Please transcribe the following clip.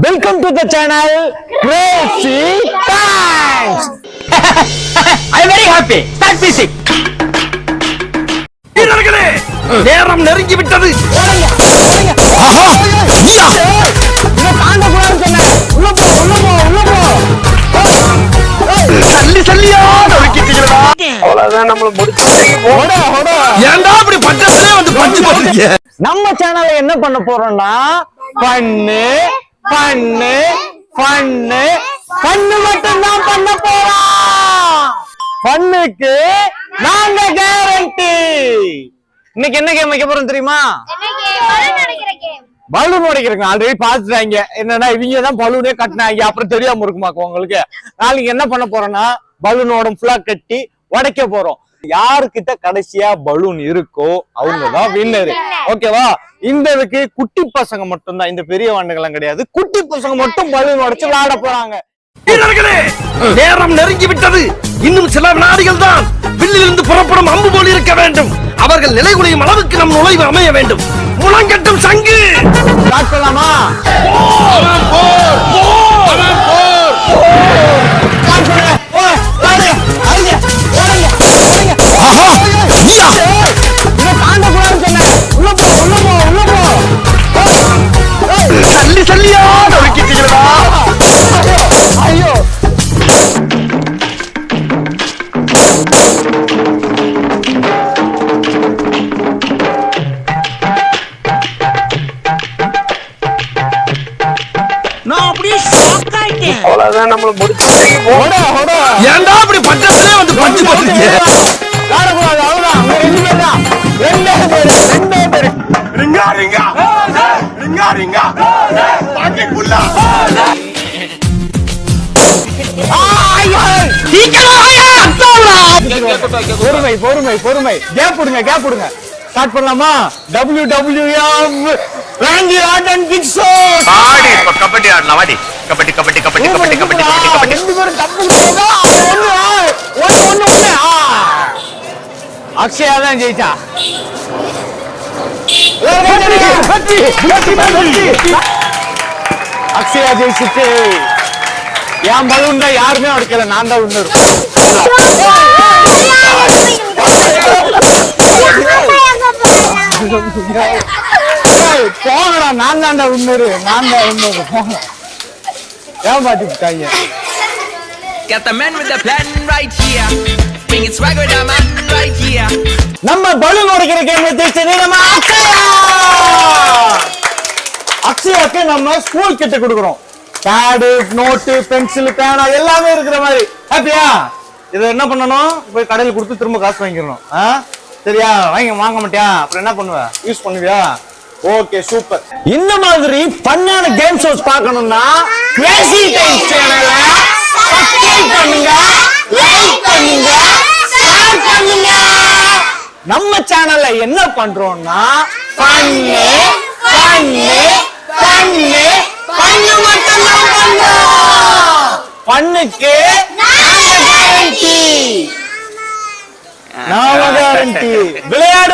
Welcome to the channel Crazy Times. I am very happy. Start music. நேரம் நெருங்கி விட்டது. சல்லி சல்லியா நொறுக்கிட்டீங்களா? அவ்வளவுதான் நம்மள முடிச்சிட்டீங்க. ஏன்டா அப்படி பட்டத்திலே வந்து பஞ்சு போடுறீங்க? நம்ம சேனல்ல என்ன பண்ண போறோம்னா ஃபன்னு ஃபன்னு ஃபன்னு ஃபன்னு மட்டும் தான் பண்ண போறோம். ஃபன்னுக்கு நாங்க கேரண்டி. இன்னைக்கு என்ன கேம் வைக்க போறோம் தெரியுமா? பலூன் உடைக்கிறேன். ஆல்ரெடி பாத்துட்டாங்க. என்னன்னா இவங்க தான் பலூனே கட்டினாங்க. அப்புறம் தெரியாம இருக்குமாக்கும் உங்களுக்கு. நாளைக்கு என்ன பண்ண போறோம்னா பலூனோட ஃபுல்லா கட்டி உடைக்க போறோம். யாருக்கிட்ட கடைசியா பலூன் இருக்கோ அவங்கதான் வின்னர். ஓகேவா? இந்த இதுக்கு குட்டி பசங்க மட்டும் தான், இந்த பெரிய வாண்டுகள்லாம் கிடையாது. குட்டி பசங்க மட்டும் பலூன் உடைச்சு விளையாட போறாங்க. நேரம் நெருங்கி விட்டது. இன்னும் சில வினாடிகள் தான். வில்லிலிருந்து புறப்படும் அம்பு போல் இருக்க வேண்டும். அவர்கள் நிலைகுலையும் அளவுக்கு நம் நுழைவு அமைய வேண்டும். முழங்கட்டும் சங்கு. ஸ்டார்ட் பண்ணலாமா? சல்லி சல்லியா நொறுக்கிட்டீங்களா? ஐயோ அவ்வளவுதான் நம்மள முடிச்சிட்டீங்க. ஏன்டா அப்படி பட்டத்திலே வந்து பஞ்சு போடுறீங்க? ஆடக்கூடாது. அவ்வளவுதான். ரெண்டு பேர் தான். ரெண்டே பேரு. ரிங்கா ரிங்கா ரிங்கா ரிங்கா பாட்டிக்குள்ள பொறுமை பொறுமை பொறுமை. கேப் விடுங்க கேப் விடுங்க. ஸ்டார்ட் பண்ணலாமா? WWF ராண்டி ஆர்டன் பிக் ஷோ. ஆடி இப்ப கபடி ஆடலாம். வாடி கபடி கபடி கபடி கபடி கபடி கபடி கபடி. ரெண்டு பேரும் தப்பு ஒண்ணு. அக்ஷயா தான் ஜெயிச்சா. அக்ஷயா ஜெயிச்சுட்டு என் பலூன் தான் யாருமே உடைக்கல. நான் தான் வின்னர். போங்கடா. நான் தான்டா வின்னர். நான் தான் வின்னர். போங்க. ஏமாத்திட்டாங்க. Got the man with the plan right here. Bring it swag with the man right here. நம்ம பலூன் உடைக்கிற கேம் ஜெயிச்சது நம்ம அக்ஷயா. அக்ஷயாக்கு நம்ம ஸ்கூல் கிட்ட கொடுக்குறோம். பேடு, நோட்டு, பென்சில், பேனா எல்லாமே இருக்கிற மாதிரி. ஹாப்பியா? இதை என்ன பண்ணணும்? போய் கடையில் கொடுத்து திரும்ப காசு வாங்கிக்கணும். சரியா? வாங்க மாட்டியா? அப்புறம் என்ன பண்ணுவ? யூஸ் பண்ணுவியா? Okay super. இந்த மாதிரி ஃபன்னான கேம் ஷோஸ் பார்க்கணும்னா கிரேசி டைம்ஸ் சேனலை சப்ஸ்கிரைப் பண்ணுங்க, லைக் பண்ணுங்க, ஷேர் பண்ணுங்க. நம்ம சேனல்ல என்ன பண்றோம்னா ஃபன்னு ஃபன்னு ஃபன்னு ஃபன்னு மட்டும் தான் பண்றோம். ஃபன்னுக்கு நாம கேரண்டி. விளையாடு